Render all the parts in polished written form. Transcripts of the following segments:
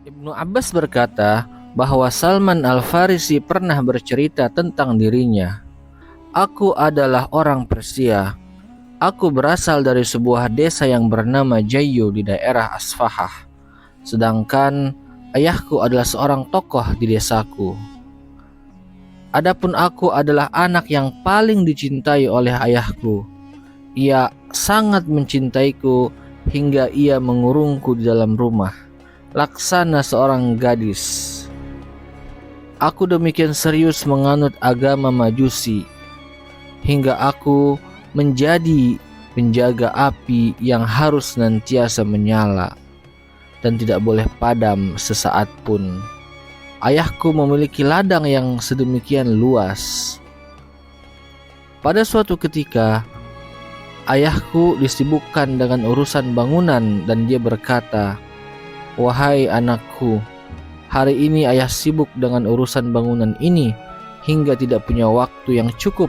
Ibnu Abbas berkata bahwa Salman Al-Farisi pernah bercerita tentang dirinya. Aku adalah orang Persia. Aku berasal dari sebuah desa yang bernama Jayu di daerah Asfahah. Sedangkan ayahku adalah seorang tokoh di desaku. Adapun aku adalah anak yang paling dicintai oleh ayahku. Ia sangat mencintaiku hingga ia mengurungku di dalam rumah, laksana seorang gadis. Aku demikian serius menganut agama Majusi, hingga aku menjadi penjaga api yang harus senantiasa menyala dan tidak boleh padam sesaat pun. Ayahku memiliki ladang yang sedemikian luas. Pada suatu ketika, ayahku disibukkan dengan urusan bangunan dan dia berkata, "Wahai anakku, hari ini ayah sibuk dengan urusan bangunan ini hingga tidak punya waktu yang cukup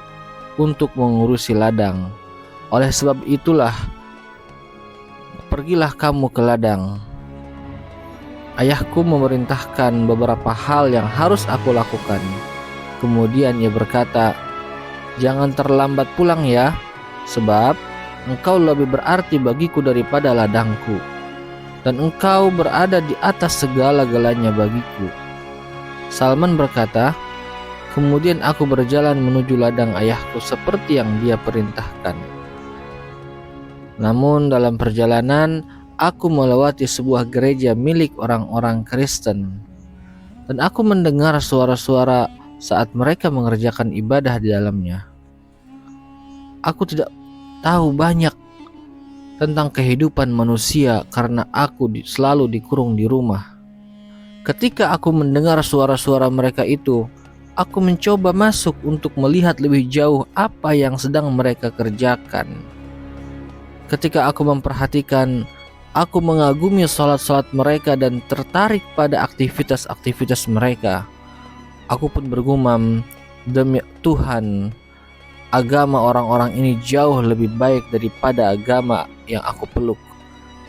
untuk mengurusi ladang. Oleh sebab itulah, pergilah kamu ke ladang." Ayahku memerintahkan beberapa hal yang harus aku lakukan. Kemudian ia berkata, "Jangan terlambat pulang ya, sebab engkau lebih berarti bagiku daripada ladangku, dan engkau berada di atas segala-galanya bagiku." Salman berkata, "Kemudian aku berjalan menuju ladang ayahku seperti yang dia perintahkan. Namun dalam perjalanan, aku melewati sebuah gereja milik orang-orang Kristen, dan aku mendengar suara-suara saat mereka mengerjakan ibadah di dalamnya. Aku tidak tahu banyak tentang kehidupan manusia karena aku selalu dikurung di rumah. Ketika aku mendengar suara-suara mereka itu, aku mencoba masuk untuk melihat lebih jauh apa yang sedang mereka kerjakan. Ketika aku memperhatikan, aku mengagumi salat-salat mereka dan tertarik pada aktivitas-aktivitas mereka. Aku pun bergumam, demi Tuhan, agama orang-orang ini jauh lebih baik daripada agama yang aku peluk.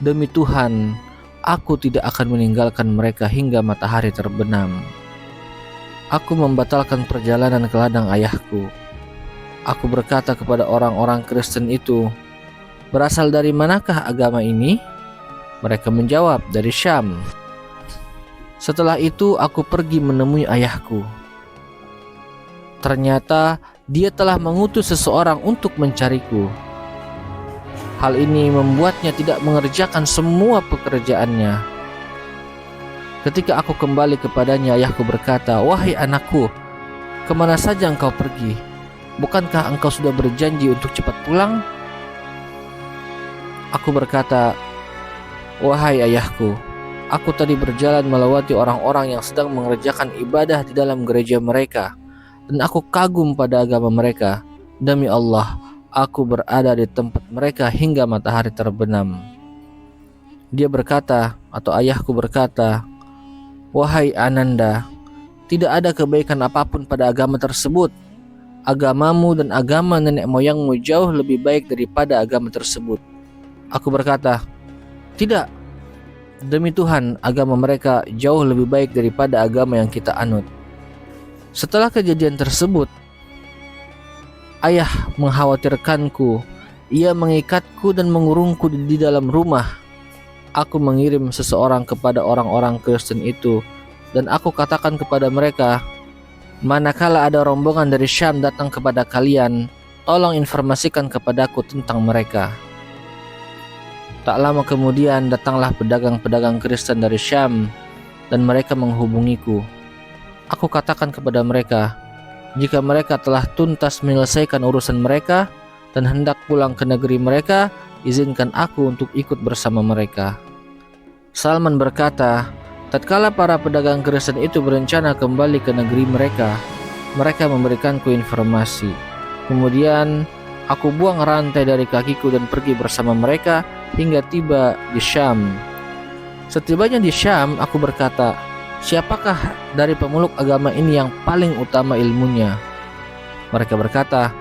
Demi Tuhan, aku tidak akan meninggalkan mereka hingga matahari terbenam. Aku membatalkan perjalanan ke ladang ayahku. Aku berkata kepada orang-orang Kristen itu, "Berasal dari manakah agama ini?" Mereka menjawab, "Dari Syam." Setelah itu aku pergi menemui ayahku. Ternyata dia telah mengutus seseorang untuk mencariku. Hal ini membuatnya tidak mengerjakan semua pekerjaannya. Ketika aku kembali kepadanya, ayahku berkata, "Wahai anakku, kemana saja engkau pergi? Bukankah engkau sudah berjanji untuk cepat pulang?" Aku berkata, "Wahai ayahku, aku tadi berjalan melewati orang-orang yang sedang mengerjakan ibadah di dalam gereja mereka, dan aku kagum pada agama mereka. Demi Allah, aku berada di tempat mereka hingga matahari terbenam." Dia berkata, atau ayahku berkata, "Wahai Ananda, tidak ada kebaikan apapun pada agama tersebut. Agamamu dan agama nenek moyangmu jauh lebih baik daripada agama tersebut." Aku berkata, "Tidak, demi Tuhan, agama mereka jauh lebih baik daripada agama yang kita anut." Setelah kejadian tersebut, ayah mengkhawatirkanku. Ia mengikatku dan mengurungku di dalam rumah. Aku mengirim seseorang kepada orang-orang Kristen itu, dan aku katakan kepada mereka, "Manakala ada rombongan dari Syam datang kepada kalian, tolong informasikan kepadaku tentang mereka." Tak lama kemudian datanglah pedagang-pedagang Kristen dari Syam, dan mereka menghubungiku. Aku katakan kepada mereka, jika mereka telah tuntas menyelesaikan urusan mereka dan hendak pulang ke negeri mereka, izinkan aku untuk ikut bersama mereka. Salman berkata, tatkala para pedagang Kristen itu berencana kembali ke negeri mereka, mereka memberikanku informasi. Kemudian aku buang rantai dari kakiku dan pergi bersama mereka hingga tiba di Syam. Setibanya di Syam, aku berkata, "Siapakah dari pemeluk agama ini yang paling utama ilmunya?" Mereka berkata,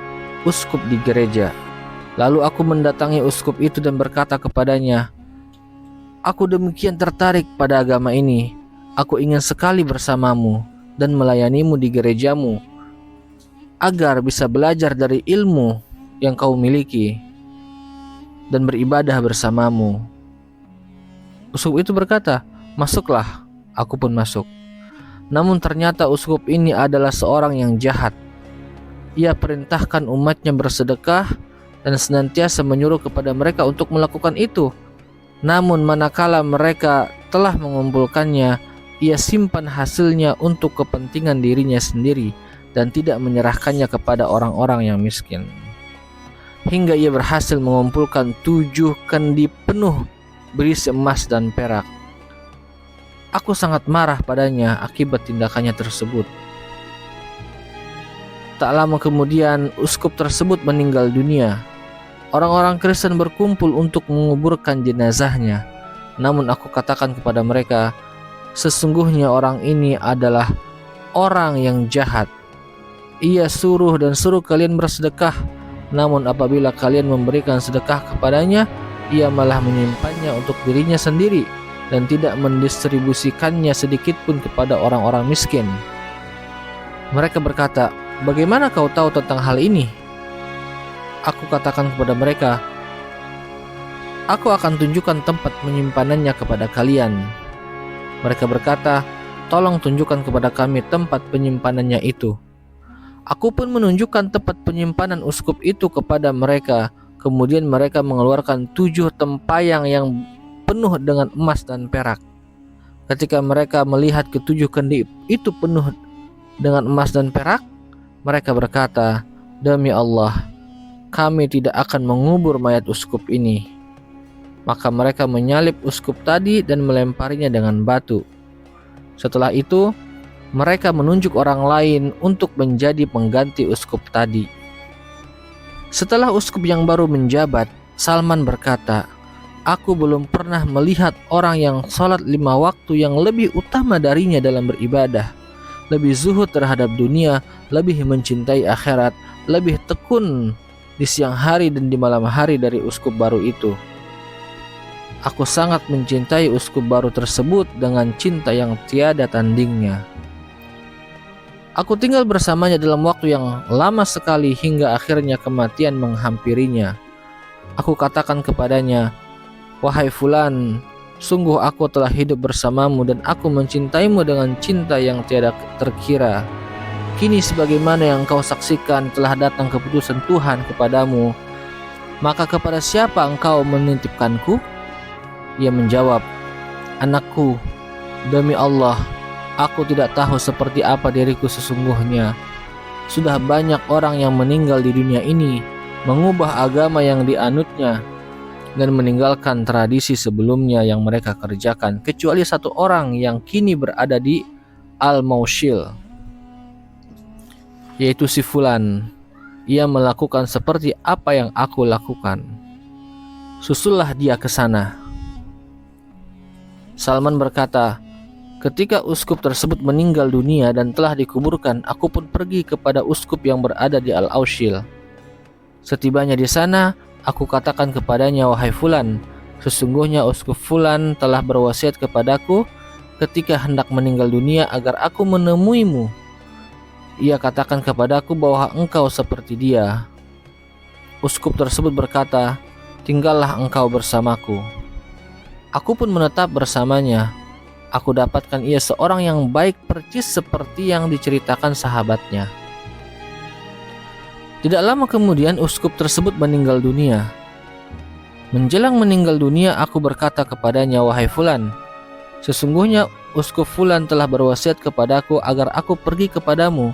"Uskup di gereja." Lalu aku mendatangi uskup itu dan berkata kepadanya, "Aku demikian tertarik pada agama ini. Aku ingin sekali bersamamu dan melayanimu di gerejamu, agar bisa belajar dari ilmu yang kau miliki dan beribadah bersamamu." Uskup itu berkata, "Masuklah." Aku pun masuk. Namun ternyata uskup ini adalah seorang yang jahat. Ia perintahkan umatnya bersedekah dan senantiasa menyuruh kepada mereka untuk melakukan itu. Namun manakala mereka telah mengumpulkannya, ia simpan hasilnya untuk kepentingan dirinya sendiri dan tidak menyerahkannya kepada orang-orang yang miskin. Hingga ia berhasil mengumpulkan 7 kendi penuh berisi emas dan perak. Aku sangat marah padanya akibat tindakannya tersebut. Tak lama kemudian uskup tersebut meninggal dunia. Orang-orang Kristen berkumpul untuk menguburkan jenazahnya. Namun aku katakan kepada mereka, sesungguhnya orang ini adalah orang yang jahat. Ia suruh kalian bersedekah, namun apabila kalian memberikan sedekah kepadanya, ia malah menyimpannya untuk dirinya sendiri dan tidak mendistribusikannya sedikit pun kepada orang-orang miskin. Mereka berkata, "Bagaimana kau tahu tentang hal ini?" Aku katakan kepada mereka, "Aku akan tunjukkan tempat penyimpanannya kepada kalian." Mereka berkata, "Tolong tunjukkan kepada kami tempat penyimpanannya itu." Aku pun menunjukkan tempat penyimpanan uskup itu kepada mereka. Kemudian mereka mengeluarkan 7 tempayang yang penuh dengan emas dan perak. Ketika mereka melihat ke-7 kendi itu penuh dengan emas dan perak, mereka berkata, "Demi Allah, kami tidak akan mengubur mayat uskup ini." Maka mereka menyalib uskup tadi dan melemparinya dengan batu. Setelah itu, mereka menunjuk orang lain untuk menjadi pengganti uskup tadi. Setelah uskup yang baru menjabat, Salman berkata, "Aku belum pernah melihat orang yang sholat 5 waktu yang lebih utama darinya dalam beribadah, lebih zuhud terhadap dunia, lebih mencintai akhirat, lebih tekun di siang hari dan di malam hari dari uskup baru itu. Aku sangat mencintai uskup baru tersebut dengan cinta yang tiada tandingnya. Aku tinggal bersamanya dalam waktu yang lama sekali hingga akhirnya kematian menghampirinya. Aku katakan kepadanya, 'Wahai Fulan, sungguh aku telah hidup bersamamu dan aku mencintaimu dengan cinta yang tiada terkira. Kini sebagaimana yang kau saksikan telah datang keputusan Tuhan kepadamu, maka kepada siapa engkau menitipkanku?' Ia menjawab, 'Anakku, demi Allah, aku tidak tahu seperti apa diriku sesungguhnya. Sudah banyak orang yang meninggal di dunia ini, mengubah agama yang dianutnya dan meninggalkan tradisi sebelumnya yang mereka kerjakan, kecuali 1 orang yang kini berada di Al-Mausil, yaitu si Fulan. Ia melakukan seperti apa yang aku lakukan. Susullah dia ke sana.' Salman berkata, ketika uskup tersebut meninggal dunia dan telah dikuburkan, aku pun pergi kepada uskup yang berada di Al-Aushil. Setibanya di sana, aku katakan kepadanya, 'Wahai Fulan, sesungguhnya uskup Fulan telah berwasiat kepadaku ketika hendak meninggal dunia agar aku menemuimu. Ia katakan kepadaku bahwa engkau seperti dia.' Uskup tersebut berkata, 'Tinggallah engkau bersamaku.' Aku pun menetap bersamanya. Aku dapatkan ia seorang yang baik percis seperti yang diceritakan sahabatnya." Tidak lama kemudian uskup tersebut meninggal dunia. Menjelang meninggal dunia, aku berkata kepadanya, 'Wahai Fulan, sesungguhnya uskup Fulan telah berwasiat kepadaku agar aku pergi kepadamu,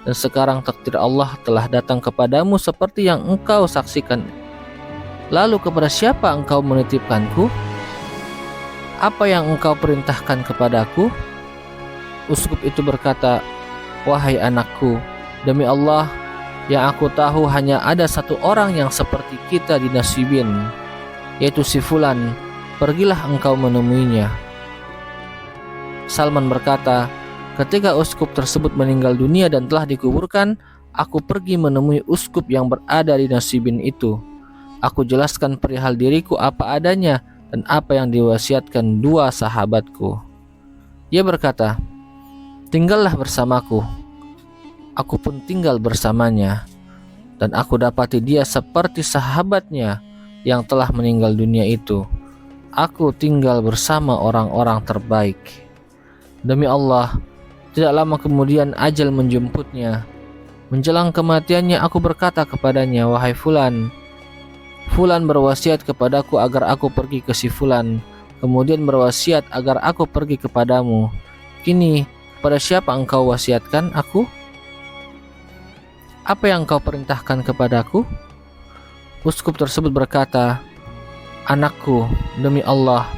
dan sekarang takdir Allah telah datang kepadamu seperti yang engkau saksikan. Lalu kepada siapa engkau menitipkanku? Apa yang engkau perintahkan kepadaku?' Uskup itu berkata, 'Wahai anakku, demi Allah, yang aku tahu hanya ada 1 orang yang seperti kita di Nasibin, yaitu si Fulan. Pergilah engkau menemuinya.' Salman berkata, ketika uskup tersebut meninggal dunia dan telah dikuburkan, aku pergi menemui uskup yang berada di Nasibin itu. Aku jelaskan perihal diriku apa adanya dan apa yang diwasiatkan 2 sahabatku. Ia berkata, "Tinggallah bersamaku." Aku pun tinggal bersamanya, dan aku dapati dia seperti sahabatnya yang telah meninggal dunia itu. Aku tinggal bersama orang-orang terbaik. Demi Allah, tidak lama kemudian ajal menjemputnya. Menjelang kematiannya aku berkata kepadanya, "Wahai Fulan, Fulan berwasiat kepadaku agar aku pergi ke si Fulan, kemudian berwasiat agar aku pergi kepadamu. Kini, kepada siapa engkau wasiatkan aku? Apa yang engkau perintahkan kepadaku?" Uskup tersebut berkata, "Anakku, demi Allah,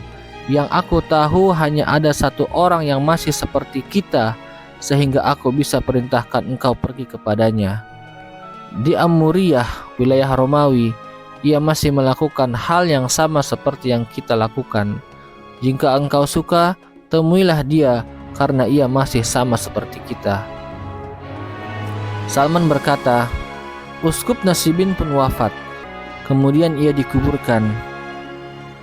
yang aku tahu hanya ada satu orang yang masih seperti kita, sehingga aku bisa perintahkan engkau pergi kepadanya. Di Amuriyah, wilayah Romawi, ia masih melakukan hal yang sama seperti yang kita lakukan. Jika engkau suka, temuilah dia, karena ia masih sama seperti kita." Salman berkata, "Uskup Nasibin pun wafat. Kemudian ia dikuburkan.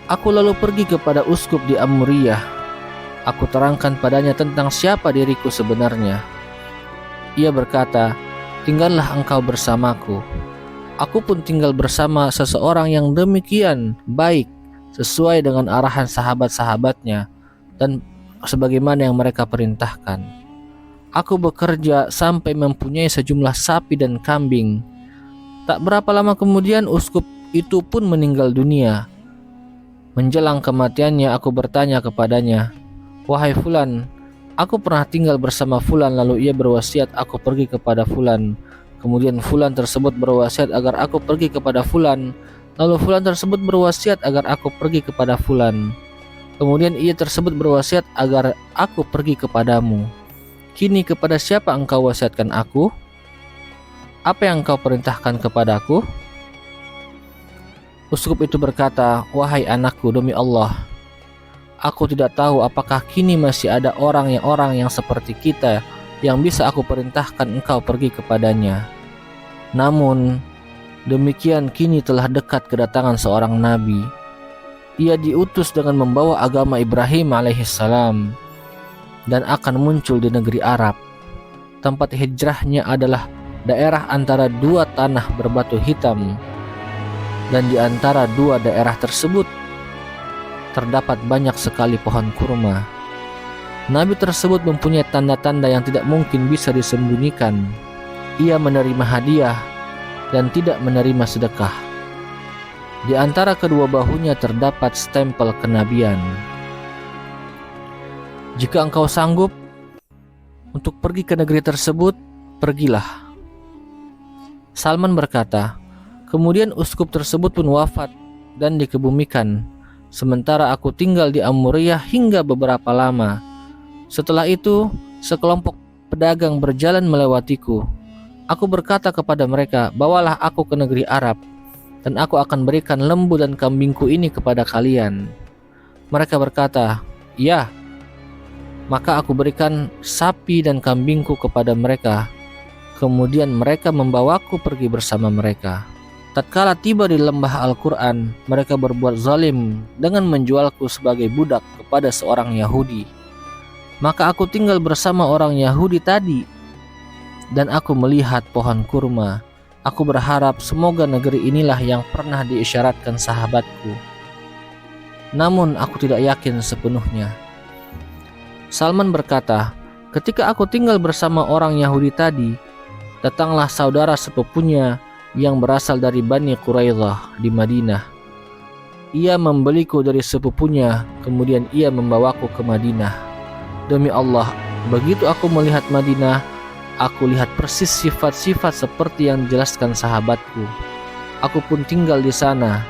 Aku lalu pergi kepada uskup di Amuriyah. Aku terangkan padanya tentang siapa diriku sebenarnya. Ia berkata, 'Tinggallah engkau bersamaku.' Aku pun tinggal bersama seseorang yang demikian baik, sesuai dengan arahan sahabat-sahabatnya dan sebagaimana yang mereka perintahkan. Aku bekerja sampai mempunyai sejumlah sapi dan kambing. Tak berapa lama kemudian uskup itu pun meninggal dunia. Menjelang kematiannya aku bertanya kepadanya, 'Wahai Fulan, aku pernah tinggal bersama Fulan, lalu ia berwasiat aku pergi kepada Fulan. Kemudian Fulan tersebut berwasiat agar aku pergi kepada Fulan, lalu Fulan tersebut berwasiat agar aku pergi kepada Fulan. Kemudian ia tersebut berwasiat agar aku pergi kepadamu. Kini kepada siapa engkau wasiatkan aku? Apa yang engkau perintahkan kepadaku?' Uskup itu berkata, 'Wahai anakku, demi Allah, aku tidak tahu apakah kini masih ada orang yang seperti kita yang bisa aku perintahkan engkau pergi kepadanya. Namun demikian kini telah dekat kedatangan seorang nabi. Ia diutus dengan membawa agama Ibrahim alaihissalam dan akan muncul di negeri Arab. Tempat hijrahnya adalah daerah antara dua tanah berbatu hitam, dan di antara dua daerah tersebut terdapat banyak sekali pohon kurma. Nabi tersebut mempunyai tanda-tanda yang tidak mungkin bisa disembunyikan. Ia menerima hadiah dan tidak menerima sedekah. Di antara kedua bahunya terdapat stempel kenabian. Jika engkau sanggup untuk pergi ke negeri tersebut, pergilah." Salman berkata, "Kemudian uskup tersebut pun wafat dan dikebumikan, sementara aku tinggal di Amuriyah hingga beberapa lama. Setelah itu, sekelompok pedagang berjalan melewatiku. Aku berkata kepada mereka, 'Bawalah aku ke negeri Arab, dan aku akan berikan lembu dan kambingku ini kepada kalian.' Mereka berkata, 'Ya.' Maka aku berikan sapi dan kambingku kepada mereka. Kemudian mereka membawaku pergi bersama mereka. Tatkala tiba di lembah Al-Quran, mereka berbuat zalim dengan menjualku sebagai budak kepada seorang Yahudi. Maka aku tinggal bersama orang Yahudi tadi, dan aku melihat pohon kurma. Aku berharap semoga negeri inilah yang pernah diisyaratkan sahabatku. Namun aku tidak yakin sepenuhnya." Salman berkata, "Ketika aku tinggal bersama orang Yahudi tadi, datanglah saudara sepupunya yang berasal dari Bani Quraidah di Madinah. Ia membeliku dari sepupunya, kemudian ia membawaku ke Madinah. Demi Allah, begitu aku melihat Madinah, aku lihat persis sifat-sifat seperti yang dijelaskan sahabatku. Aku pun tinggal di sana.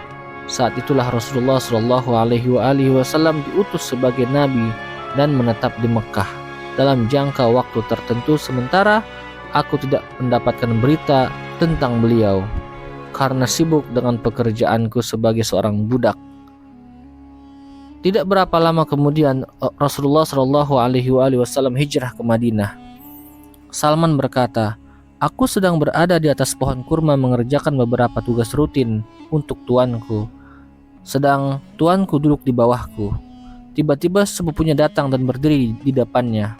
Saat itulah Rasulullah SAW diutus sebagai nabi dan menetap di Mekah dalam jangka waktu tertentu, sementara aku tidak mendapatkan berita tentang beliau karena sibuk dengan pekerjaanku sebagai seorang budak." Tidak berapa lama kemudian Rasulullah SAW hijrah ke Madinah. Salman berkata, "Aku sedang berada di atas pohon kurma mengerjakan beberapa tugas rutin untuk tuanku, sedang tuanku duduk di bawahku. Tiba-tiba sepupunya datang dan berdiri di depannya.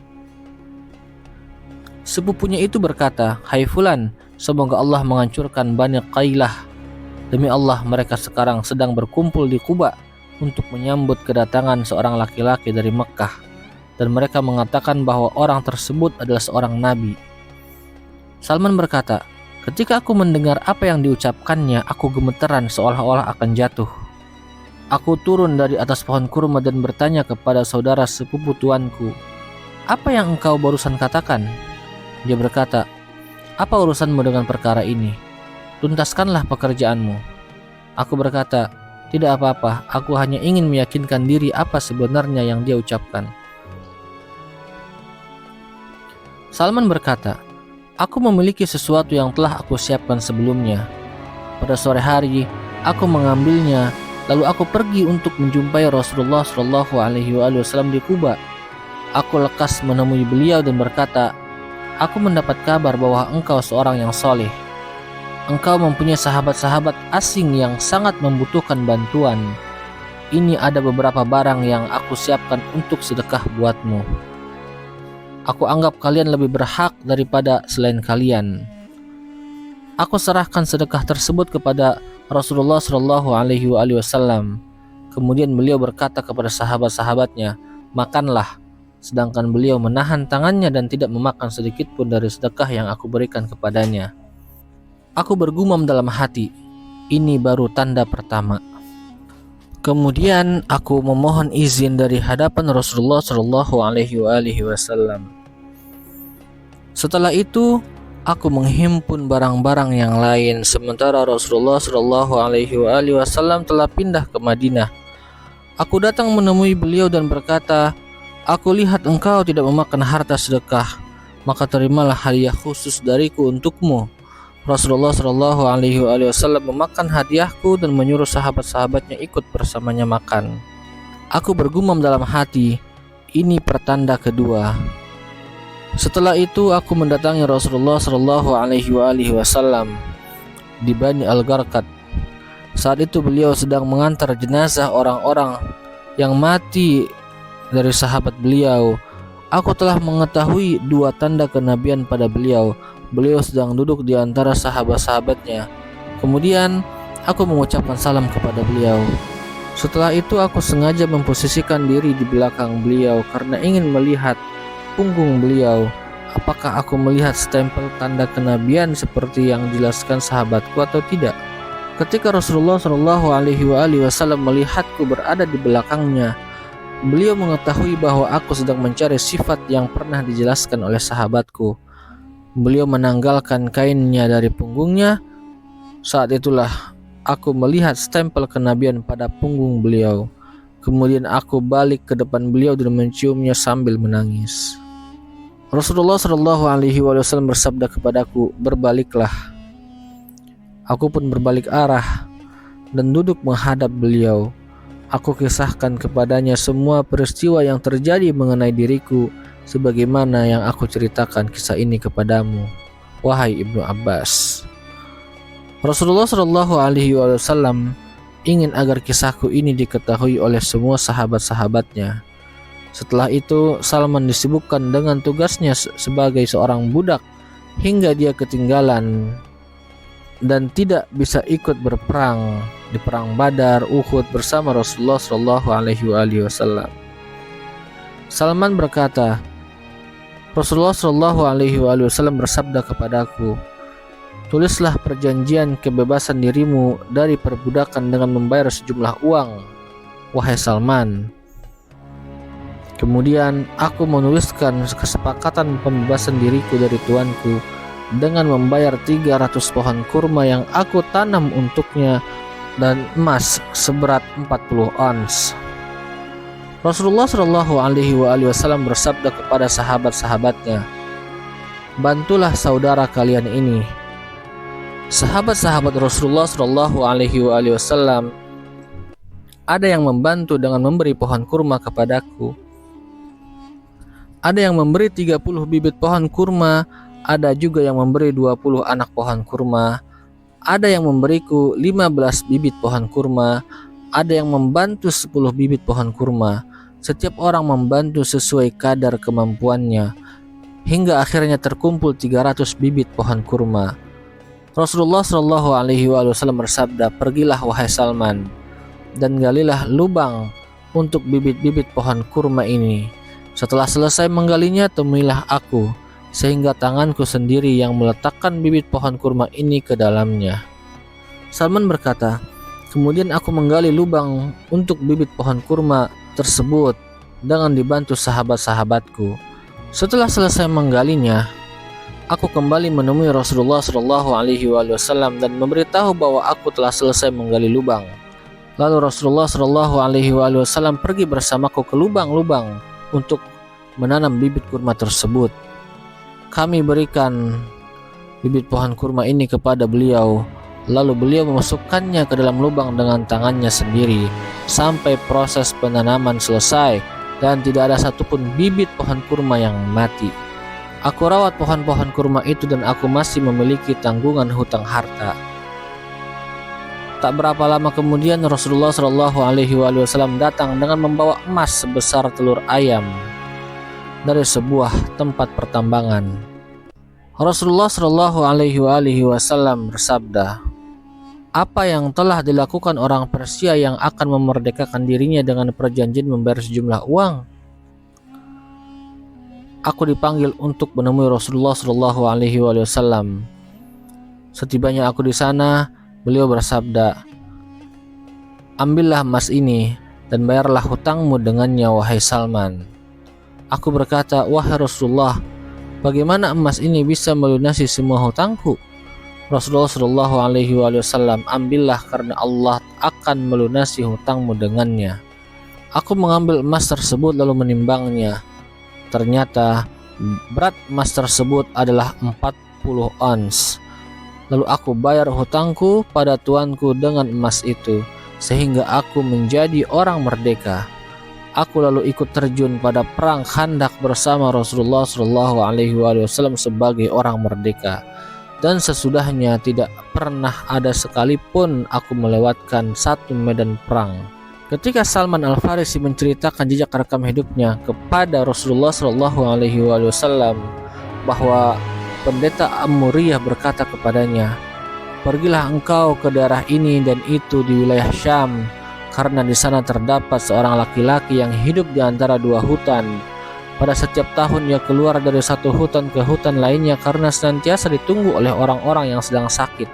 Sepupunya itu berkata, "Hai Fulan, semoga Allah menghancurkan Bani Qailah. Demi Allah, mereka sekarang sedang berkumpul di Quba untuk menyambut kedatangan seorang laki-laki dari Mekkah, dan mereka mengatakan bahwa orang tersebut adalah seorang nabi." Salman berkata, "Ketika aku mendengar apa yang diucapkannya, aku gemeteran seolah-olah akan jatuh. Aku turun dari atas pohon kurma dan bertanya kepada saudara sepupu tuanku, 'Apa yang engkau barusan katakan?' Dia berkata, 'Apa urusanmu dengan perkara ini? Tuntaskanlah pekerjaanmu.' Aku berkata, 'Tidak apa-apa, aku hanya ingin meyakinkan diri apa sebenarnya yang dia ucapkan.' Salman berkata, 'Aku memiliki sesuatu yang telah aku siapkan sebelumnya. Pada sore hari, aku mengambilnya, lalu aku pergi untuk menjumpai Rasulullah Shallallahu Alaihi Wasallam di Quba. Aku lekas menemui beliau dan berkata, 'Aku mendapat kabar bahwa engkau seorang yang soleh. Engkau mempunyai sahabat-sahabat asing yang sangat membutuhkan bantuan. Ini ada beberapa barang yang aku siapkan untuk sedekah buatmu. Aku anggap kalian lebih berhak daripada selain kalian.' Aku serahkan sedekah tersebut kepada Rasulullah Shallallahu Alaihi Wasallam. Kemudian beliau berkata kepada sahabat-sahabatnya, 'Makanlah,' sedangkan beliau menahan tangannya dan tidak memakan sedikit pun dari sedekah yang aku berikan kepadanya. Aku bergumam dalam hati, ini baru tanda pertama. Kemudian aku memohon izin dari hadapan Rasulullah Shallallahu Alaihi Wasallam. Setelah itu, aku menghimpun barang-barang yang lain sementara Rasulullah Shallallahu Alaihi Wasallam telah pindah ke Madinah. Aku datang menemui beliau dan berkata, 'Aku lihat engkau tidak memakan harta sedekah, maka terimalah hadiah khusus dariku untukmu.' Rasulullah Shallallahu Alaihi Wasallam memakan hadiahku dan menyuruh sahabat-sahabatnya ikut bersamanya makan. Aku bergumam dalam hati, ini pertanda kedua. Setelah itu aku mendatangi Rasulullah Shallallahu Alaihi Wasallam di Bani Al-Gharqad. Saat itu beliau sedang mengantar jenazah orang-orang yang mati dari sahabat beliau. Aku telah mengetahui dua tanda kenabian pada beliau. Beliau sedang duduk di antara sahabat-sahabatnya. Kemudian aku mengucapkan salam kepada beliau. Setelah itu aku sengaja memposisikan diri di belakang beliau karena ingin melihat punggung beliau. Apakah aku melihat stempel tanda kenabian seperti yang dijelaskan sahabatku atau tidak? Ketika Rasulullah Shallallahu Alaihi Wasallam melihatku berada di belakangnya, beliau mengetahui bahwa aku sedang mencari sifat yang pernah dijelaskan oleh sahabatku. Beliau menanggalkan kainnya dari punggungnya. Saat itulah aku melihat stempel kenabian pada punggung beliau. Kemudian aku balik ke depan beliau dan menciumnya sambil menangis. Rasulullah Shallallahu Alaihi Wasallam bersabda kepadaku, 'Berbaliklah.' Aku pun berbalik arah dan duduk menghadap beliau. Aku kisahkan kepadanya semua peristiwa yang terjadi mengenai diriku, sebagaimana yang aku ceritakan kisah ini kepadamu, wahai Ibnu Abbas. Rasulullah Shallallahu Alaihi Wasallam ingin agar kisahku ini diketahui oleh semua sahabat-sahabatnya. Setelah itu, Salman disibukkan dengan tugasnya sebagai seorang budak hingga dia ketinggalan dan tidak bisa ikut berperang di perang Badar, Uhud bersama Rasulullah Shallallahu Alaihi Wasallam. Salman berkata, Rasulullah Shallallahu Alaihi Wasallam bersabda kepadaku, "Tulislah perjanjian kebebasan dirimu dari perbudakan dengan membayar sejumlah uang, wahai Salman." Kemudian aku menuliskan kesepakatan pembebasan diriku dari tuanku dengan membayar 300 pohon kurma yang aku tanam untuknya dan emas seberat 40 ons. Rasulullah Shallallahu Alaihi Wasallam bersabda kepada sahabat-sahabatnya, "Bantulah saudara kalian ini." Sahabat-sahabat Rasulullah Shallallahu Alaihi Wasallam ada yang membantu dengan memberi pohon kurma kepadaku. Ada yang memberi 30 bibit pohon kurma, ada juga yang memberi 20 anak pohon kurma. Ada yang memberiku 15 bibit pohon kurma, ada yang membantu 10 bibit pohon kurma. Setiap orang membantu sesuai kadar kemampuannya, hingga akhirnya terkumpul 300 bibit pohon kurma. Rasulullah Shallallahu Alaihi Wasallam bersabda, "Pergilah wahai Salman, dan galilah lubang untuk bibit-bibit pohon kurma ini. Setelah selesai menggalinya, temuilah aku, sehingga tanganku sendiri yang meletakkan bibit pohon kurma ini ke dalamnya." Salman berkata, "Kemudian aku menggali lubang untuk bibit pohon kurma tersebut dengan dibantu sahabat-sahabatku. Setelah selesai menggalinya, aku kembali menemui Rasulullah Shallallahu Alaihi Wasallam dan memberitahu bahwa aku telah selesai menggali lubang. Lalu Rasulullah Shallallahu Alaihi Wasallam pergi bersamaku ke lubang-lubang untuk menanam bibit kurma tersebut. Kami berikan bibit pohon kurma ini kepada beliau, lalu beliau memasukkannya ke dalam lubang dengan tangannya sendiri sampai proses penanaman selesai dan tidak ada satupun bibit pohon kurma yang mati. Aku rawat pohon-pohon kurma itu dan aku masih memiliki tanggungan hutang harta." Tak berapa lama kemudian Rasulullah Shallallahu Alaihi Wasallam datang dengan membawa emas sebesar telur ayam dari sebuah tempat pertambangan. Rasulullah Shallallahu Alaihi Wasallam bersabda, "Apa yang telah dilakukan orang Persia yang akan memerdekakan dirinya dengan perjanjian membayar sejumlah uang?" Aku dipanggil untuk menemui Rasulullah Shallallahu Alaihi Wasallam. Setibanya aku di sana, beliau bersabda, "Ambillah emas ini dan bayarlah hutangmu dengannya, wahai Salman." Aku berkata, "Wahai Rasulullah, bagaimana emas ini bisa melunasi semua hutangku?" Rasulullah Shallallahu Alaihi Wasallam, "Ambillah karena Allah akan melunasi hutangmu dengannya." Aku mengambil emas tersebut lalu menimbangnya. Ternyata berat emas tersebut adalah 40 ons. Lalu aku bayar hutangku pada tuanku dengan emas itu, sehingga aku menjadi orang merdeka. Aku lalu ikut terjun pada perang Khandak bersama Rasulullah Shallallahu Alaihi Wasallam sebagai orang merdeka. Dan sesudahnya tidak pernah ada sekalipun aku melewatkan satu medan perang. Ketika Salman Al-Farisi menceritakan jejak rekam hidupnya kepada Rasulullah Shallallahu Alaihi Wasallam, bahwa pendeta Amuriyah berkata kepadanya, "Pergilah engkau ke daerah ini dan itu di wilayah Syam, karena di sana terdapat seorang laki-laki yang hidup di antara dua hutan. Pada setiap tahun ia keluar dari satu hutan ke hutan lainnya karena senantiasa ditunggu oleh orang-orang yang sedang sakit.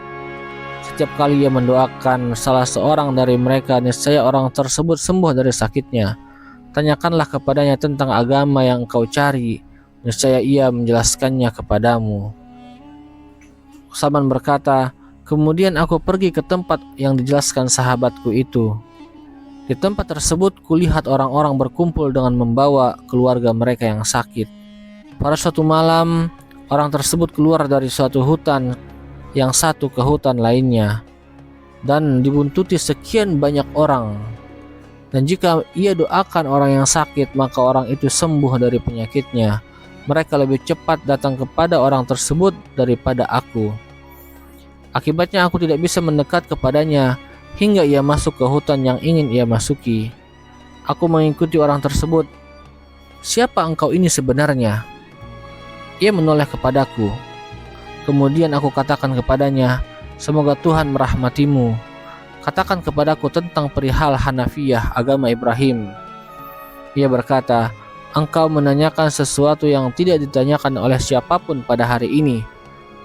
Setiap kali ia mendoakan salah seorang dari mereka, niscaya orang tersebut sembuh dari sakitnya. Tanyakanlah kepadanya tentang agama yang engkau cari, niscaya ia menjelaskannya kepadamu." Salman berkata, "Kemudian aku pergi ke tempat yang dijelaskan sahabatku itu. Di tempat tersebut kulihat orang-orang berkumpul dengan membawa keluarga mereka yang sakit. Pada suatu malam, orang tersebut keluar dari suatu hutan yang satu ke hutan lainnya dan dibuntuti sekian banyak orang. Dan jika ia doakan orang yang sakit, maka orang itu sembuh dari penyakitnya. Mereka lebih cepat datang kepada orang tersebut daripada aku. Akibatnya aku tidak bisa mendekat kepadanya hingga ia masuk ke hutan yang ingin ia masuki. Aku mengikuti orang tersebut. 'Siapa engkau ini sebenarnya?' Ia menoleh kepadaku. Kemudian aku katakan kepadanya, 'Semoga Tuhan merahmatimu. Katakan kepadaku tentang perihal Hanafiyah, agama Ibrahim.' Ia berkata, 'Engkau menanyakan sesuatu yang tidak ditanyakan oleh siapapun pada hari ini.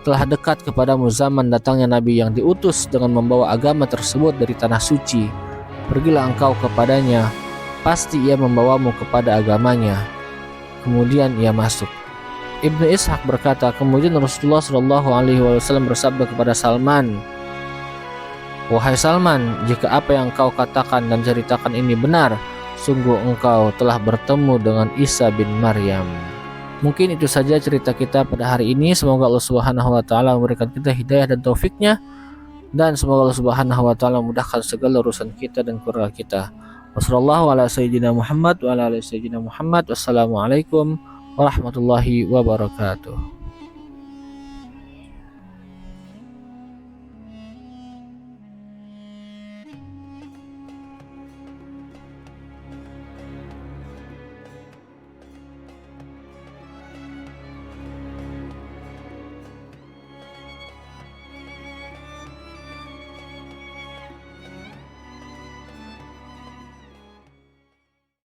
Telah dekat kepadamu zaman datangnya Nabi yang diutus dengan membawa agama tersebut dari tanah suci. Pergilah engkau kepadanya, pasti ia membawamu kepada agamanya.' Kemudian ia masuk." Ibnu Ishaq berkata, kemudian Rasulullah Shallallahu Alaihi Wasallam bersabda kepada Salman, "Wahai Salman, jika apa yang engkau katakan dan ceritakan ini benar, sungguh engkau telah bertemu dengan Isa bin Maryam." Mungkin itu saja cerita kita pada hari ini. Semoga Allah Subhanahu wa taala memberikan kita hidayah dan taufiknya, dan semoga Allah Subhanahu wa taala memudahkan segala urusan kita dan keluarga kita. Wassalamualaikum warahmatullahi wabarakatuh.